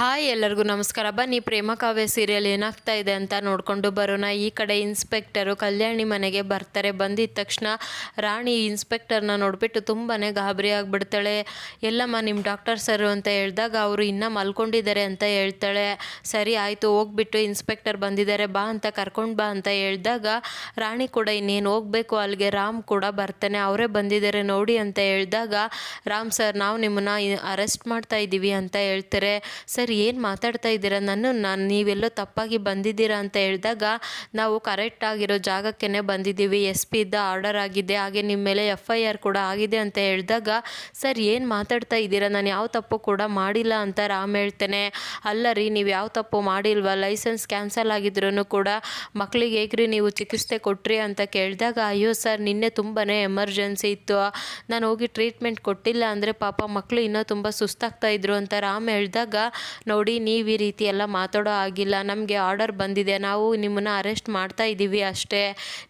Hi ಎಲ್ಲರಿಗೂ ನಮಸ್ಕಾರ. ಬನ್ನಿ ಪ್ರೇಮ ಕಾವ್ಯ ಸೀರಿಯಲ್ ಏನಾಗ್ತಾ ಇದೆ ಅಂತ ನೋಡಿಕೊಂಡು ಬರೋಣ. ಈ ಕಡೆ ಇನ್ಸ್ಪೆಕ್ಟರು ಕಲ್ಯಾಣಿ ಮನೆಗೆ ಬರ್ತಾರೆ. ಬಂದಿದ್ದ ತಕ್ಷಣ ರಾಣಿ ಇನ್ಸ್ಪೆಕ್ಟರ್ನ ನೋಡಿಬಿಟ್ಟು ತುಂಬಾ ಗಾಬರಿ ಆಗಿಬಿಡ್ತಾಳೆ. ಎಲ್ಲಮ್ಮ ನಿಮ್ಮ ಡಾಕ್ಟರ್ ಸರು ಅಂತ ಹೇಳಿದಾಗ ಅವರು ಇನ್ನೂ ಮಲ್ಕೊಂಡಿದ್ದಾರೆ ಅಂತ ಹೇಳ್ತಾಳೆ. ಸರಿ ಆಯಿತು, ಹೋಗ್ಬಿಟ್ಟು ಇನ್ಸ್ಪೆಕ್ಟರ್ ಬಂದಿದ್ದಾರೆ ಬಾ ಅಂತ ಕರ್ಕೊಂಡು ಬಾ ಅಂತ ಹೇಳಿದಾಗ ರಾಣಿ ಕೂಡ ಇನ್ನೇನು ಹೋಗಬೇಕು, ಅಲ್ಲಿಗೆ ರಾಮ್ ಕೂಡ ಬರ್ತಾನೆ. ಅವರೇ ಬಂದಿದ್ದಾರೆ ನೋಡಿ ಅಂತ ಹೇಳಿದಾಗ ರಾಮ್ ಸರ್ ನಾವು ನಿಮ್ಮನ್ನ ಅರೆಸ್ಟ್ ಮಾಡ್ತಾ ಇದ್ದೀವಿ ಅಂತ ಹೇಳ್ತಾರೆ. ಸರ್ ಏನು ಮಾತಾಡ್ತಾ ಇದ್ದೀರಾ, ನಾನು ನೀವೆಲ್ಲೋ ತಪ್ಪಾಗಿ ಬಂದಿದ್ದೀರಾ ಅಂತ ಹೇಳಿದಾಗ ನಾವು ಕರೆಕ್ಟ್ ಆಗಿರೋ ಜಾಗಕ್ಕೇ ಬಂದಿದ್ದೀವಿ, SP ಇದ್ದ ಆರ್ಡರ್ ಆಗಿದೆ, ಹಾಗೆ ನಿಮ್ಮ ಮೇಲೆ FIR ಕೂಡ ಆಗಿದೆ ಅಂತ ಹೇಳಿದಾಗ ಸರ್ ಏನು ಮಾತಾಡ್ತಾ ಇದ್ದೀರಾ, ನಾನು ಯಾವ ತಪ್ಪು ಕೂಡ ಮಾಡಿಲ್ಲ ಅಂತ ರಾಮ್ ಹೇಳ್ತಾನೆ. ಅಲ್ಲ ರೀ, ನೀವು ಯಾವ ತಪ್ಪು ಮಾಡಿಲ್ವಾ, ಲೈಸೆನ್ಸ್ ಕ್ಯಾನ್ಸಲ್ ಆಗಿದ್ರೂ ಕೂಡ ಮಕ್ಕಳಿಗೆ ಹೇಗ್ರಿ ನೀವು ಚಿಕಿತ್ಸೆ ಕೊಟ್ರಿ ಅಂತ ಕೇಳಿದಾಗ ಅಯ್ಯೋ ಸರ್ ನಿನ್ನೆ ತುಂಬಾ ಎಮರ್ಜೆನ್ಸಿ ಇತ್ತು, ನಾನು ಹೋಗಿ ಟ್ರೀಟ್ಮೆಂಟ್ ಕೊಟ್ಟಿಲ್ಲ ಅಂದರೆ ಪಾಪ ಮಕ್ಕಳು ಇನ್ನೂ ತುಂಬ ಸುಸ್ತಾಗ್ತಾ ಇದ್ರು ಅಂತ ರಾಮ್ ಹೇಳಿದಾಗ ನೋಡಿ ನೀವು ಈ ರೀತಿ ಎಲ್ಲ ಮಾತಾಡೋ ಆಗಿಲ್ಲ, ನಮಗೆ ಆರ್ಡರ್ ಬಂದಿದೆ, ನಾವು ನಿಮ್ಮನ್ನು ಅರೆಸ್ಟ್ ಮಾಡ್ತಾ ಇದ್ದೀವಿ ಅಷ್ಟೇ,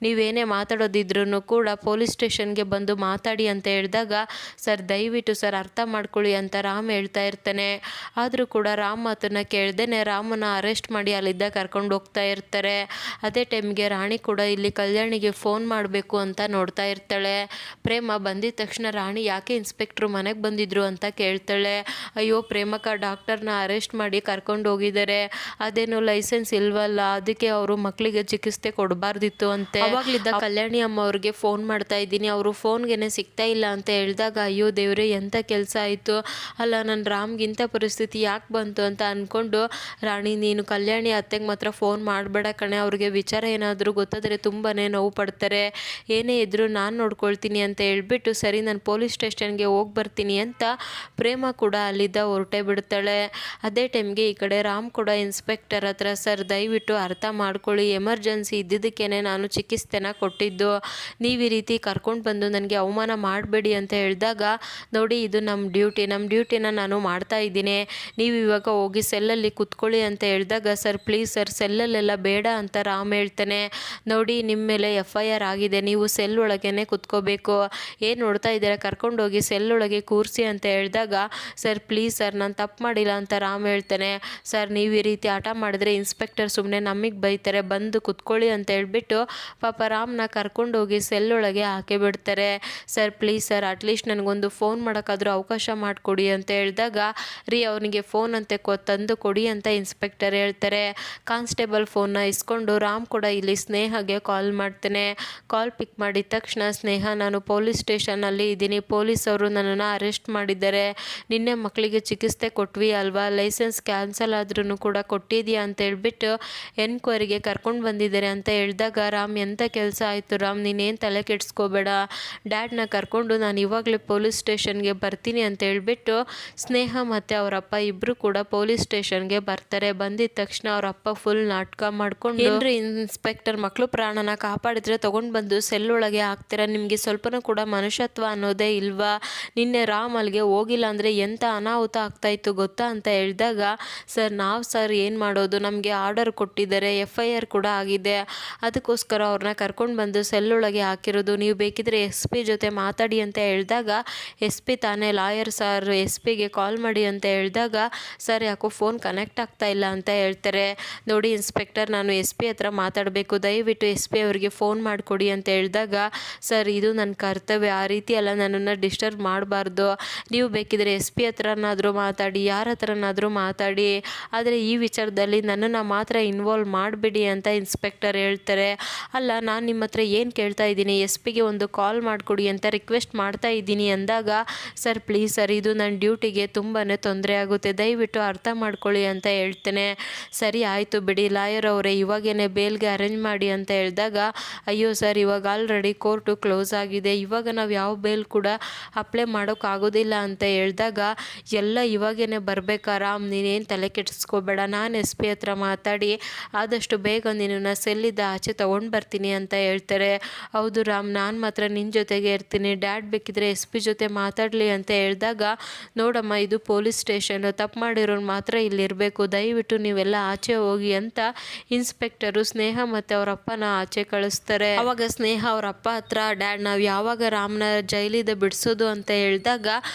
ನೀವೇನೇ ಮಾತಾಡೋದಿದ್ರೂ ಕೂಡ ಪೊಲೀಸ್ ಸ್ಟೇಷನ್ಗೆ ಬಂದು ಮಾತಾಡಿ ಅಂತ ಹೇಳಿದಾಗ ಸರ್ ದಯವಿಟ್ಟು ಸರ್ ಅರ್ಥ ಮಾಡ್ಕೊಳ್ಳಿ ಅಂತ ರಾಮ್ ಹೇಳ್ತಾ ಇರ್ತಾನೆ. ಆದರೂ ಕೂಡ ರಾಮ್ ಮಾತನ್ನು ಕೇಳ್ದೇನೆ ರಾಮನ ಅರೆಸ್ಟ್ ಮಾಡಿ ಅಲ್ಲಿದ್ದ ಕರ್ಕೊಂಡು ಹೋಗ್ತಾ ಇರ್ತಾರೆ. ಅದೇ ಟೈಮ್ಗೆ ರಾಣಿ ಕೂಡ ಇಲ್ಲಿ ಕಲ್ಯಾಣಿಗೆ ಫೋನ್ ಮಾಡಬೇಕು ಅಂತ ನೋಡ್ತಾ ಇರ್ತಾಳೆ. ಪ್ರೇಮ ಬಂದಿದ ತಕ್ಷಣ ರಾಣಿ ಯಾಕೆ ಇನ್ಸ್ಪೆಕ್ಟ್ರು ಮನೆಗೆ ಬಂದಿದ್ರು ಅಂತ ಕೇಳ್ತಾಳೆ. ಅಯ್ಯೋ ಪ್ರೇಮಕ್ಕ, ಡಾಕ್ಟರ್ನ ಅರೆಸ್ಟ್ ಮಾಡಿ ಕರ್ಕೊಂಡು ಹೋಗಿದ್ದಾರೆ, ಅದೇನು ಲೈಸೆನ್ಸ್ ಇಲ್ವಲ್ಲ, ಅದಕ್ಕೆ ಅವರು ಮಕ್ಕಳಿಗೆ ಚಿಕಿತ್ಸೆ ಕೊಡಬಾರ್ದಿತ್ತು ಅಂತೆ. ಅವಾಗಲಿದ್ದ ಕಲ್ಯಾಣಿ ಅಮ್ಮ ಅವ್ರಿಗೆ ಫೋನ್ ಮಾಡ್ತಾ ಇದ್ದೀನಿ, ಅವರು ಫೋನ್ಗೆ ಸಿಗ್ತಾ ಇಲ್ಲ ಅಂತ ಹೇಳಿದಾಗ ಅಯ್ಯೋ ದೇವ್ರೆ ಎಂಥ ಕೆಲಸ ಆಯಿತು, ಅಲ್ಲ ನನ್ನ ರಾಮ್ಗಿಂಥ ಪರಿಸ್ಥಿತಿ ಯಾಕೆ ಬಂತು ಅಂತ ಅಂದ್ಕೊಂಡು ರಾಣಿ ನೀನು ಕಲ್ಯಾಣಿ ಅತ್ತೆಗೆ ಮಾತ್ರ ಫೋನ್ ಮಾಡಬೇಡ ಕಣೆ, ಅವ್ರಿಗೆ ವಿಚಾರ ಏನಾದರೂ ಗೊತ್ತಾದರೆ ತುಂಬಾ ನೋವು ಪಡ್ತಾರೆ, ಏನೇ ಇದ್ದರೂ ನಾನು ನೋಡ್ಕೊಳ್ತೀನಿ ಅಂತ ಹೇಳ್ಬಿಟ್ಟು ಸರಿ ನಾನು ಪೊಲೀಸ್ ಸ್ಟೇಷನ್ಗೆ ಹೋಗಿ ಬರ್ತೀನಿ ಅಂತ ಪ್ರೇಮ ಕೂಡ ಅಲ್ಲಿದ್ದ ಹೊರಟೇ ಬಿಡ್ತಾಳೆ. ಅದೇ ಟೈಮ್ಗೆ ಈ ಕಡೆ ರಾಮ್ ಕೂಡ ಇನ್ಸ್ಪೆಕ್ಟರ್ ಹತ್ರ ಸರ್ ದಯವಿಟ್ಟು ಅರ್ಥ ಮಾಡ್ಕೊಳ್ಳಿ, ಎಮರ್ಜೆನ್ಸಿ ಇದ್ದಿದ್ದಕ್ಕೇ ನಾನು ಚಿಕಿತ್ಸೆನ ಕೊಟ್ಟಿದ್ದು, ನೀವು ಈ ರೀತಿ ಕರ್ಕೊಂಡು ಬಂದು ನನಗೆ ಅವಮಾನ ಮಾಡಬೇಡಿ ಅಂತ ಹೇಳಿದಾಗ ನೋಡಿ ಇದು ನಮ್ಮ ಡ್ಯೂಟಿನ ನಾನು ಮಾಡ್ತಾ ಇದ್ದೀನಿ, ನೀವು ಇವಾಗ ಹೋಗಿ ಸೆಲ್ಲಲ್ಲಿ ಕುತ್ಕೊಳ್ಳಿ ಅಂತ ಹೇಳಿದಾಗ ಸರ್ ಪ್ಲೀಸ್ ಸರ್ ಸೆಲ್ಲಲ್ಲೆಲ್ಲ ಬೇಡ ಅಂತ ರಾಮ್ ಹೇಳ್ತಾನೆ. ನೋಡಿ ನಿಮ್ಮ ಮೇಲೆ FIR ಆಗಿದೆ, ನೀವು ಸೆಲ್ ಒಳಗೇ ಕುತ್ಕೋಬೇಕು, ಏನು ನೋಡ್ತಾ ಇದ್ದೀರಾ, ಕರ್ಕೊಂಡೋಗಿ ಸೆಲ್ ಒಳಗೆ ಕೂರಿಸಿ ಅಂತ ಹೇಳಿದಾಗ ಸರ್ ಪ್ಲೀಸ್ ಸರ್ ನಾನು ತಪ್ಪು ಮಾಡಿಲ್ಲ ಅಂತ ರಾಮ್ ಹೇಳ್ತಾನೆ. ಸರ್ ನೀವು ಈ ರೀತಿ ಆಟ ಮಾಡಿದ್ರೆ ಇನ್ಸ್ಪೆಕ್ಟರ್ ಸುಮ್ಮನೆ ನಮಗೆ ಬೈತಾರೆ, ಬಂದು ಕುತ್ಕೊಳ್ಳಿ ಅಂತ ಹೇಳ್ಬಿಟ್ಟು ಪಾಪ ರಾಮ್ನ ಕರ್ಕೊಂಡೋಗಿ ಸೆಲ್ ಒಳಗೆ ಹಾಕಿ ಬಿಡ್ತಾರೆ. ಸರ್ ಪ್ಲೀಸ್ ಸರ್ ಅಟ್ಲೀಸ್ಟ್ ನನಗೊಂದು ಫೋನ್ ಮಾಡೋಕ್ಕಾದ್ರೂ ಅವಕಾಶ ಮಾಡಿಕೊಡಿ ಅಂತ ಹೇಳಿದಾಗ ರೀ ಅವನಿಗೆ ಫೋನ್ ಅಂತೆ ತಂದು ಕೊಡಿ ಅಂತ ಇನ್ಸ್ಪೆಕ್ಟರ್ ಹೇಳ್ತಾರೆ. ಕಾನ್ಸ್ಟೇಬಲ್ ಫೋನ್ನ ಇಸ್ಕೊಂಡು ರಾಮ್ ಕೂಡ ಇಲ್ಲಿ ಸ್ನೇಹಗೆ ಕಾಲ್ ಮಾಡ್ತಾನೆ. ಕಾಲ್ ಪಿಕ್ ಮಾಡಿದ ತಕ್ಷಣ ಸ್ನೇಹ ನಾನು ಪೊಲೀಸ್ ಸ್ಟೇಷನಲ್ಲಿ ಇದ್ದೀನಿ, ಪೊಲೀಸ್ ಅವರು ನನ್ನನ್ನು ಅರೆಸ್ಟ್ ಮಾಡಿದ್ದಾರೆ, ನಿನ್ನೆ ಮಕ್ಕಳಿಗೆ ಚಿಕಿತ್ಸೆ ಕೊಟ್ವಿ ಅಲ್ವಾ, ಲೈಸೆನ್ಸ್ ಕ್ಯಾನ್ಸಲ್ ಆದ್ರೂ ಕೂಡ ಕೊಟ್ಟಿದೆಯಾ ಅಂತ ಹೇಳ್ಬಿಟ್ಟು ಎನ್ಕ್ವೈರಿಗೆ ಕರ್ಕೊಂಡು ಬಂದಿದ್ದಾರೆ ಅಂತ ಹೇಳಿದಾಗ ರಾಮ್ ಎಂಥ ಕೆಲಸ ಆಯಿತು ರಾಮ್, ನೀನೇನು ತಲೆ ಕೆಡಿಸ್ಕೋಬೇಡ, ಡ್ಯಾಡ್ನ ಕರ್ಕೊಂಡು ನಾನು ಇವಾಗಲೇ ಪೊಲೀಸ್ ಸ್ಟೇಷನ್ಗೆ ಬರ್ತೀನಿ ಅಂತ ಹೇಳ್ಬಿಟ್ಟು ಸ್ನೇಹ ಮತ್ತು ಅವರಪ್ಪ ಇಬ್ಬರು ಕೂಡ ಪೊಲೀಸ್ ಸ್ಟೇಷನ್ಗೆ ಬರ್ತಾರೆ. ಬಂದಿದ್ದ ತಕ್ಷಣ ಅವರಪ್ಪ ಫುಲ್ ನಾಟಕ ಮಾಡ್ಕೊಂಡು ಏನ್ರಿ ಇನ್ಸ್ಪೆಕ್ಟರ್ ಮಕ್ಕಳು ಪ್ರಾಣನ ಕಾಪಾಡಿದ್ರೆ ತೊಗೊಂಡು ಬಂದು ಸೆಲ್ ಒಳಗೆ ಹಾಕ್ತೀರಾ, ನಿಮಗೆ ಸ್ವಲ್ಪನೂ ಕೂಡ ಮನುಷ್ಯತ್ವ ಅನ್ನೋದೇ ಇಲ್ವಾ, ನಿನ್ನೆ ರಾಮ್ ಅಲ್ಲಿಗೆ ಹೋಗಿಲ್ಲ ಅಂದರೆ ಎಂಥ ಅನಾಹುತ ಆಗ್ತಾಯಿತ್ತು ಗೊತ್ತಾ ಅಂತ ಹೇಳಿದಾಗ ಸರ್ ಏನು ಮಾಡೋದು, ನಮಗೆ ಆರ್ಡರ್ ಕೊಟ್ಟಿದ್ದಾರೆ, FIR ಕೂಡ ಆಗಿದೆ, ಅದಕ್ಕೋಸ್ಕರ ಅವ್ರನ್ನ ಕರ್ಕೊಂಡು ಬಂದು ಸೆಲ್ಲೊಳಗೆ ಹಾಕಿರೋದು, ನೀವು ಬೇಕಿದ್ರೆ SP ಜೊತೆ ಮಾತಾಡಿ ಅಂತ ಹೇಳಿದಾಗ SP ತಾನೇ ಲಾಯರ್ ಸರ್, SPಗೆ ಕಾಲ್ ಮಾಡಿ ಅಂತ ಹೇಳಿದಾಗ ಸರ್ ಯಾಕೋ ಫೋನ್ ಕನೆಕ್ಟ್ ಆಗ್ತಾ ಇಲ್ಲ ಅಂತ ಹೇಳ್ತಾರೆ. ನೋಡಿ ಇನ್ಸ್ಪೆಕ್ಟರ್ ನಾನು SP ಹತ್ರ ಮಾತಾಡಬೇಕು, ದಯವಿಟ್ಟು SP ಅವರಿಗೆ ಫೋನ್ ಮಾಡಿಕೊಡಿ ಅಂತ ಹೇಳಿದಾಗ ಸರ್ ಇದು ನನ್ನ ಕರ್ತವ್ಯ, ಆ ರೀತಿ ಎಲ್ಲ ನನ್ನನ್ನು ಡಿಸ್ಟರ್ಬ್ ಮಾಡಬಾರ್ದು, ನೀವು ಬೇಕಿದ್ರೆ SP ಹತ್ರನಾದರೂ ಮಾತಾಡಿ, ಯಾರ ಹತ್ರನಾದರೂ ಮಾತಾಡಿ, ಆದರೆ ಈ ವಿಚಾರದಲ್ಲಿ ನನ್ನನ್ನು ಮಾತ್ರ ಇನ್ವಾಲ್ವ್ ಮಾಡಬೇಡಿ ಅಂತ ಇನ್ಸ್ಪೆಕ್ಟರ್ ಹೇಳ್ತಾರೆ. ಅಲ್ಲ ನಾನು ನಿಮ್ಮ ಹತ್ರ ಏನು ಕೇಳ್ತಾ ಇದ್ದೀನಿ, SPಗೆ ಒಂದು ಕಾಲ್ ಮಾಡಿಕೊಡಿ ಅಂತ ರಿಕ್ವೆಸ್ಟ್ ಮಾಡ್ತಾ ಇದ್ದೀನಿ ಅಂದಾಗ ಸರ್ ಪ್ಲೀಸ್ ಸರ್ ಇದು ನನ್ನ ಡ್ಯೂಟಿಗೆ ತುಂಬಾ ತೊಂದರೆ ಆಗುತ್ತೆ, ದಯವಿಟ್ಟು ಅರ್ಥ ಮಾಡ್ಕೊಳ್ಳಿ ಅಂತ ಹೇಳ್ತೇನೆ. ಸರಿ ಆಯಿತು ಬಿಡಿ ಲಾಯರ್ ಅವರೇ, ಇವಾಗೇನೆ ಬೇಲ್ಗೆ ಅರೇಂಜ್ ಮಾಡಿ ಅಂತ ಹೇಳಿದಾಗ ಅಯ್ಯೋ ಸರ್ ಇವಾಗ ಆಲ್ರೆಡಿ ಕೋರ್ಟು ಕ್ಲೋಸ್ ಆಗಿದೆ, ಇವಾಗ ನಾವು ಯಾವ ಬೇಲ್ ಕೂಡ ಅಪ್ಲೈ ಮಾಡೋಕ್ಕಾಗೋದಿಲ್ಲ ಅಂತ ಹೇಳಿದಾಗ ಎಲ್ಲ ಇವಾಗೇನೆ ಬರಬೇಕಾ ರಾಮ್, ನೀನೇನು ತಲೆ ಕೆಡಿಸ್ಕೋಬೇಡ, ನಾನು SP ಹತ್ರ ಮಾತಾಡಿ ಆದಷ್ಟು ಬೇಗ ನಿನ್ನನ್ನು ಸೆಲ್ಲಿದ್ದ ಆಚೆ ತೊಗೊಂಡು ಬರ್ತೀನಿ ಅಂತ ಹೇಳ್ತಾರೆ. ಹೌದು ರಾಮ್ ನಾನು ಮಾತ್ರ ನಿನ್ನ ಜೊತೆಗೆ ಇರ್ತೀನಿ, ಡ್ಯಾಡ್ ಬೇಕಿದ್ರೆ SP ಜೊತೆ ಮಾತಾಡಲಿ ಅಂತ ಹೇಳಿದಾಗ ನೋಡಮ್ಮ ಇದು ಪೊಲೀಸ್ ಸ್ಟೇಷನ್, ತಪ್ಪು ಮಾಡಿರೋರು ಮಾತ್ರ ಇಲ್ಲಿರಬೇಕು, ದಯವಿಟ್ಟು ನೀವೆಲ್ಲ ಆಚೆ ಹೋಗಿ ಅಂತ ಇನ್ಸ್ಪೆಕ್ಟರು ಸ್ನೇಹ ಮತ್ತು ಅವರ ಅಪ್ಪನ ಆಚೆ ಕಳಿಸ್ತಾರೆ. ಅವಾಗ ಸ್ನೇಹ ಅವರ ಅಪ್ಪ ಹತ್ರ ಡ್ಯಾಡ್ ನಾವು ಯಾವಾಗ ರಾಮ್ನ ಜೈಲಿಂದ ಬಿಡಿಸೋದು ಅಂತ ಹೇಳಿದಾಗ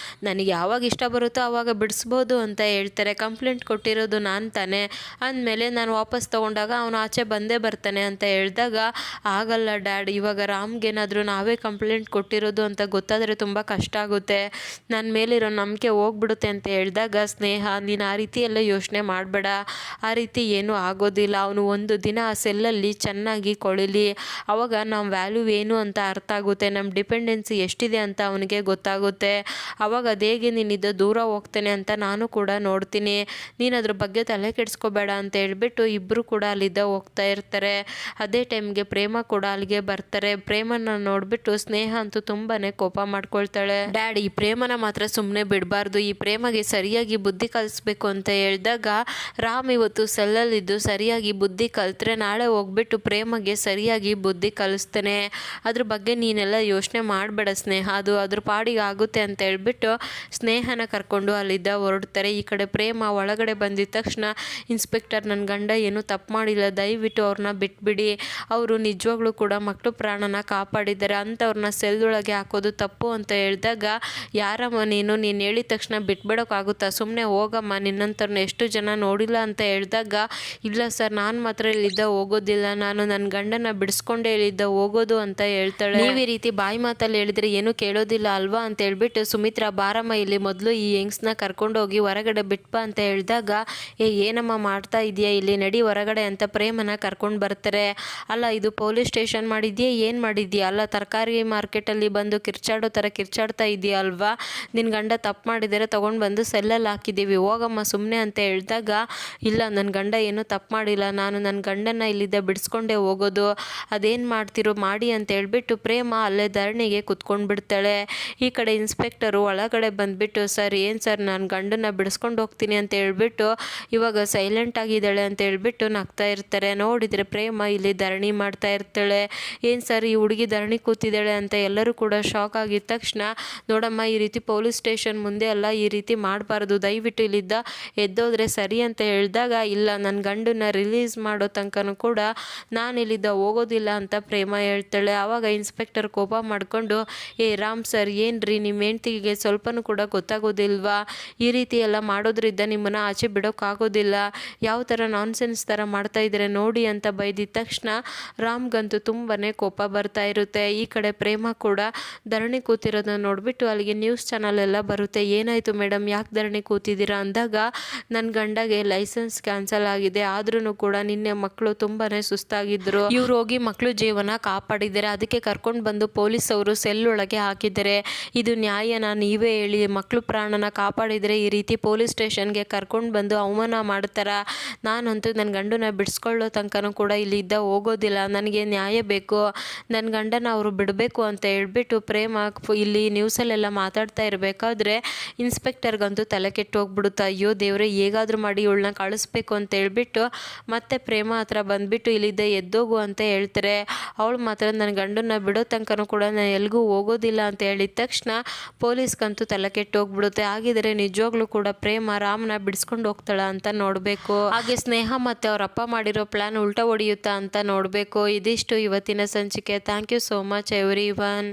ನನಗೆ ಯಾವಾಗ ಇಷ್ಟ ಬರುತ್ತೋ ಆವಾಗ ಬಿಡಿಸ್ಬೋದು ಅಂತ ಹೇಳ್ತಾರೆ. ಹೇಳ್ತಾರೆ, ಕಂಪ್ಲೇಂಟ್ ಕೊಟ್ಟಿರೋದು ನಾನು ತಾನೇ, ಅಂದಮೇಲೆ ನಾನು ವಾಪಸ್ ತೊಗೊಂಡಾಗ ಅವನು ಆಚೆ ಬಂದೇ ಬರ್ತಾನೆ ಅಂತ ಹೇಳಿದಾಗ, ಆಗಲ್ಲ ಡ್ಯಾಡ್, ಇವಾಗ ರಾಮ್ಗೇನಾದರೂ ನಾವೇ ಕಂಪ್ಲೇಂಟ್ ಕೊಟ್ಟಿರೋದು ಅಂತ ಗೊತ್ತಾದರೆ ತುಂಬ ಕಷ್ಟ ಆಗುತ್ತೆ, ನನ್ನ ಮೇಲಿರೋ ನಂಬಿಕೆ ಹೋಗ್ಬಿಡುತ್ತೆ ಅಂತ ಹೇಳಿದಾಗ, ಸ್ನೇಹ ನೀನು ಆ ರೀತಿ ಎಲ್ಲ ಯೋಚನೆ ಮಾಡಬೇಡ, ಆ ರೀತಿ ಏನೂ ಆಗೋದಿಲ್ಲ, ಅವನು ಒಂದು ದಿನ ಆ ಸೆಲ್ಲಲ್ಲಿ ಚೆನ್ನಾಗಿ ಕೊಳಿಲಿ, ಆವಾಗ ನಮ್ಮ ವ್ಯಾಲ್ಯೂ ಏನು ಅಂತ ಅರ್ಥ ಆಗುತ್ತೆ, ನಮ್ಮ ಡಿಪೆಂಡೆನ್ಸಿ ಎಷ್ಟಿದೆ ಅಂತ ಅವನಿಗೆ ಗೊತ್ತಾಗುತ್ತೆ, ಆವಾಗ ಅದು ಹೇಗೆ ನಿನ್ನಿಂದ ದೂರ ಹೋಗ್ತೇನೆ ಅಂತ ನಾನು ಕೂಡ ನೋಡ್ತೀನಿ, ನೀನು ಅದ್ರ ಬಗ್ಗೆ ತಲೆ ಕೆಡಿಸ್ಕೋಬೇಡ ಅಂತ ಹೇಳ್ಬಿಟ್ಟು ಇಬ್ಬರು ಕೂಡ ಅಲ್ಲಿದ್ದ ಹೋಗ್ತಾ ಇರ್ತಾರೆ. ಅದೇ ಟೈಮ್ಗೆ ಪ್ರೇಮ ಕೂಡ ಅಲ್ಲಿಗೆ ಬರ್ತಾರೆ. ಪ್ರೇಮನ ನೋಡಿಬಿಟ್ಟು ಸ್ನೇಹ ಅಂತೂ ತುಂಬಾ ಕೋಪ ಮಾಡ್ಕೊಳ್ತಾಳೆ. ಡ್ಯಾಡ್, ಈ ಪ್ರೇಮನ ಮಾತ್ರ ಸುಮ್ಮನೆ ಬಿಡಬಾರ್ದು, ಈ ಪ್ರೇಮಗೆ ಸರಿಯಾಗಿ ಬುದ್ಧಿ ಕಲಿಸ್ಬೇಕು ಅಂತ ಹೇಳಿದಾಗ, ರಾಮ್ ಇವತ್ತು ಸೆಲ್ಲಲ್ಲಿದ್ದು ಸರಿಯಾಗಿ ಬುದ್ಧಿ ಕಲಿತ್ರೆ ನಾಳೆ ಹೋಗ್ಬಿಟ್ಟು ಪ್ರೇಮಗೆ ಸರಿಯಾಗಿ ಬುದ್ಧಿ ಕಲಿಸ್ತೇನೆ, ಅದ್ರ ಬಗ್ಗೆ ನೀನೆಲ್ಲ ಯೋಚನೆ ಮಾಡಬೇಡ ಸ್ನೇಹ, ಅದು ಅದ್ರ ಪಾಡಿಗೆ ಆಗುತ್ತೆ ಅಂತ ಹೇಳ್ಬಿಟ್ಟು ಸ್ನೇಹನ ಕರ್ಕೊಂಡು ಅಲ್ಲಿದ್ದ ಹೊರಡ್ತಾರೆ. ಈ ಕಡೆ ಪ್ರೇಮ ಒಳಗಡೆ ಬಂದಿದ್ದ ತಕ್ಷಣ, ಇನ್ಸ್ಪೆಕ್ಟರ್, ನನ್ನ ಗಂಡ ಏನೂ ತಪ್ಪು ಮಾಡಿಲ್ಲ, ದಯವಿಟ್ಟು ಅವ್ರನ್ನ ಬಿಟ್ಬಿಡಿ, ಅವರು ನಿಜವಾಗ್ಲೂ ಕೂಡ ಮಕ್ಕಳು ಪ್ರಾಣನ ಕಾಪಾಡಿದ್ದಾರೆ, ಅಂಥವ್ರನ್ನ ಸೆಲ್ಲೊಳಗೆ ಹಾಕೋದು ತಪ್ಪು ಅಂತ ಹೇಳಿದಾಗ, ಯಾರಮ್ಮ ನೀನು ಹೇಳಿದ ತಕ್ಷಣ ಬಿಟ್ಬಿಡೋಕ್ಕಾಗುತ್ತಾ, ಸುಮ್ಮನೆ ಹೋಗಮ್ಮ, ನಿನ್ನಂಥವ್ರನ್ನ ಎಷ್ಟು ಜನ ನೋಡಿಲ್ಲ ಅಂತ ಹೇಳಿದಾಗ, ಇಲ್ಲ ಸರ್, ನಾನು ಮಾತ್ರ ಇಲ್ಲಿದ್ದ ಹೋಗೋದಿಲ್ಲ, ನಾನು ನನ್ನ ಗಂಡನ ಬಿಡಿಸ್ಕೊಂಡೇ ಇಲ್ಲಿದ್ದ ಹೋಗೋದು ಅಂತ ಹೇಳ್ತಾಳೆ. ನೀವು ಈ ರೀತಿ ಬಾಯಿ ಮಾತಲ್ಲಿ ಹೇಳಿದ್ರೆ ಏನೂ ಕೇಳೋದಿಲ್ಲ ಅಲ್ವಾ ಅಂತ ಹೇಳ್ಬಿಟ್ಟು ಸುಮಿತ್ರಾ, ಬಾರಮ್ಮ ಇಲ್ಲಿ ಮೊದಲು ಈ ಯಂಗ್ಸ್ನ ಕರ್ಕೊಂಡೋಗಿ ಹೊರಗಡೆ ಬಿಟ್ಪ ಅಂತ ಹೇಳಿದಾಗ, ಏನಮ್ಮ ಮಾಡ್ತಾ ಇದೆಯಾ ಇಲ್ಲಿ, ನಡಿ ಹೊರಗಡೆ ಅಂತ ಪ್ರೇಮನ ಕರ್ಕೊಂಡು ಬರ್ತಾರೆ. ಅಲ್ಲ, ಇದು ಪೊಲೀಸ್ ಸ್ಟೇಷನ್ ಮಾಡಿದ್ಯಾ, ಏನು ಮಾಡಿದ್ಯಾ, ಅಲ್ಲ ತರಕಾರಿ ಮಾರ್ಕೆಟಲ್ಲಿ ಬಂದು ಕಿರ್ಚಾಡೋ ಥರ ಕಿರ್ಚಾಡ್ತಾ ಇದೆಯಾ ಅಲ್ವಾ, ನಿನ್ನ ಗಂಡ ತಪ್ಪು ಮಾಡಿದರೆ ತೊಗೊಂಡು ಬಂದು ಸೆಲ್ಲಲ್ಲಿ ಹಾಕಿದ್ದೀವಿ, ಹೋಗಮ್ಮ ಸುಮ್ಮನೆ ಅಂತ ಹೇಳಿದಾಗ, ಇಲ್ಲ ನನ್ನ ಗಂಡ ಏನೂ ತಪ್ಪು ಮಾಡಿಲ್ಲ, ನಾನು ನನ್ನ ಗಂಡನ ಇಲ್ಲಿದ್ದ ಬಿಡಿಸ್ಕೊಂಡೇ ಹೋಗೋದು, ಅದೇನು ಮಾಡ್ತಿರೋ ಮಾಡಿ ಅಂತ ಹೇಳ್ಬಿಟ್ಟು ಪ್ರೇಮ ಅಲ್ಲೇ ಧರಣಿಗೆ ಕುತ್ಕೊಂಡು ಬಿಡ್ತಾಳೆ. ಈ ಕಡೆ ಇನ್ಸ್ಪೆಕ್ಟರು ಒಳಗಡೆ ಬಂದುಬಿಟ್ಟು, ಸರ್ ಏನು ಸರ್, ನಾನು ಗಂಡನ ಬಿಡಿಸ್ಕೊಂಡು ಹೋಗ್ತೀನಿ ಅಂತ ಹೇಳ್ಬಿಟ್ಟು ಇವಾಗ ಸೈಲೆಂಟ್ ಆಗಿದ್ದಾಳೆ ಅಂತ ಹೇಳ್ಬಿಟ್ಟು ನಗ್ತಾ ಇರ್ತಾರೆ. ನೋಡಿದರೆ ಪ್ರೇಮ ಇಲ್ಲಿ ಧರಣಿ ಮಾಡ್ತಾ ಇರ್ತಾಳೆ. ಏನು ಸರ್, ಈ ಹುಡುಗಿ ಧರಣಿ ಕೂತಿದ್ದಾಳೆ ಅಂತ ಎಲ್ಲರೂ ಕೂಡ ಶಾಕ್ ಆಗಿದ ತಕ್ಷಣ, ನೋಡಮ್ಮ, ಈ ರೀತಿ ಪೊಲೀಸ್ ಸ್ಟೇಷನ್ ಮುಂದೆ ಅಲ್ಲ, ಈ ರೀತಿ ಮಾಡಬಾರ್ದು, ದಯವಿಟ್ಟು ಇಲ್ಲಿದ್ದ ಎದ್ದೋದ್ರೆ ಸರಿ ಅಂತ ಹೇಳಿದಾಗ, ಇಲ್ಲ ನನ್ನ ಗಂಡನ್ನ ರಿಲೀಸ್ ಮಾಡೋ ತನಕನೂ ಕೂಡ ನಾನು ಇಲ್ಲಿದ್ದ ಹೋಗೋದಿಲ್ಲ ಅಂತ ಪ್ರೇಮ ಹೇಳ್ತಾಳೆ. ಆವಾಗ ಇನ್ಸ್ಪೆಕ್ಟರ್ ಕೋಪ ಮಾಡಿಕೊಂಡು, ರಾಮ್ ಸರ್, ಏನ್ರಿ ನಿಮ್ಮ ಹೆಂಡ್ತಿಗೆ ಸ್ವಲ್ಪನೂ ಕೂಡ ಗೊತ್ತಾಗೋದಿಲ್ವಾ, ಈ ರೀತಿ ಎಲ್ಲ ಮಾಡೋದ್ರಿಂದ ನಿಮ್ಮನ್ನು ಆಚೆ ಬಿಡೋಕ್ಕಾಗೋದಿಲ್ಲ, ಯಾವ ಥರ ನಾನ್ಸೆನ್ಸ್ ಥರ ಮಾಡ್ತಾ ಇದ್ದಾರೆ ನೋಡಿ ಅಂತ ಬೈದಿದ್ದ ತಕ್ಷಣ ರಾಮ್ಗಂತೂ ತುಂಬಾ ಕೋಪ ಬರ್ತಾ ಇರುತ್ತೆ. ಈ ಕಡೆ ಪ್ರೇಮ ಕೂಡ ಧರಣಿ ಕೂತಿರೋದನ್ನ ನೋಡಿಬಿಟ್ಟು ಅಲ್ಲಿಗೆ ನ್ಯೂಸ್ ಚಾನಲ್ ಎಲ್ಲ ಬರುತ್ತೆ. ಏನಾಯಿತು ಮೇಡಮ್, ಯಾಕೆ ಧರಣಿ ಕೂತಿದ್ದೀರಾ ಅಂದಾಗ, ನನ್ನ ಗಂಡಗೆ ಲೈಸೆನ್ಸ್ ಕ್ಯಾನ್ಸಲ್ ಆಗಿದೆ, ಆದ್ರೂ ಕೂಡ ನಿನ್ನೆ ಮಕ್ಕಳು ತುಂಬಾ ಸುಸ್ತಾಗಿದ್ದರು, ಇವ್ರು ಹೋಗಿ ಮಕ್ಕಳು ಜೀವನ ಕಾಪಾಡಿದ್ದಾರೆ, ಅದಕ್ಕೆ ಕರ್ಕೊಂಡು ಬಂದು ಪೊಲೀಸ್ ಅವರು ಸೆಲ್ ಒಳಗೆ ಹಾಕಿದ್ದಾರೆ, ಇದು ನ್ಯಾಯನ ನೀವೇ ಹೇಳಿ, ಮಕ್ಕಳು ಪ್ರಾಣನ ಕಾಪಾಡಿದರೆ ಈ ರೀತಿ ಪೊಲೀಸ್ ಸ್ಟೇಷನ್ಗೆ ಕರ್ಕೊಂಡು ಬಂದು ಅವಮಾನ ಮಾಡ್ತಾರ, ನಾನಂತೂ ನನ್ನ ಗಂಡನ ಬಿಡಿಸ್ಕೊಳ್ಳೋ ತನಕನೂ ಕೂಡ ಇಲ್ಲಿದ್ದ ಹೋಗೋದಿಲ್ಲ, ನನಗೆ ನ್ಯಾಯ ಬೇಕು, ನನ್ನ ಗಂಡನ ಅವರು ಬಿಡಬೇಕು ಅಂತ ಹೇಳ್ಬಿಟ್ಟು ಪ್ರೇಮ ಇಲ್ಲಿ ನ್ಯೂಸಲ್ಲೆಲ್ಲ ಮಾತಾಡ್ತಾ ಇರಬೇಕಾದ್ರೆ ಇನ್ಸ್ಪೆಕ್ಟರ್ಗಂತೂ ತಲೆ ಕೆಟ್ಟು ಹೋಗ್ಬಿಡುತ್ತೆ. ಅಯ್ಯೋ ದೇವ್ರೆ, ಹೇಗಾದರೂ ಮಾಡಿ ಇವಳನ್ನ ಕಳಿಸ್ಬೇಕು ಅಂತ ಹೇಳ್ಬಿಟ್ಟು ಮತ್ತೆ ಪ್ರೇಮ ಹತ್ರ ಬಂದುಬಿಟ್ಟು ಇಲ್ಲಿದ್ದ ಎದ್ದೋಗು ಅಂತ ಹೇಳ್ತಾರೆ. ಅವಳು ಮಾತ್ರ ನನ್ನ ಗಂಡನ್ನ ಬಿಡೋ ತನಕನೂ ಕೂಡ ನಾನು ಎಲ್ಗೂ ಹೋಗೋದಿಲ್ಲ ಅಂತ ಹೇಳಿದ ತಕ್ಷಣ ಪೊಲೀಸ್ಗಂತೂ ತಲೆ ಕೆಟ್ಟು ಹೋಗ್ಬಿಡುತ್ತೆ. ಹಾಗಿದ್ರೆ ನಿಜವಾಗ್ಲೂ ಕೂಡ ಪ್ರೇಮ ರಾಮ್ನ ಬಿಡಿಸ್ಕೊಂಡು ಹೋಗ್ತಾಳ ಅಂತ ನೋಡಬೇಕು, ಹಾಗೆ ಸ್ನೇಹ ಮತ್ತು ಅವ್ರ ಅಪ್ಪ ಮಾಡಿರೋ ಪ್ಲಾನ್ ಉಲ್ಟಾ ಹೊಡೆಯುತ್ತಾ ಅಂತ ನೋಡಬೇಕು. ಇದಿಷ್ಟು ಇವತ್ತಿನ ಸಂಚಿಕೆ. Thank you so much every one.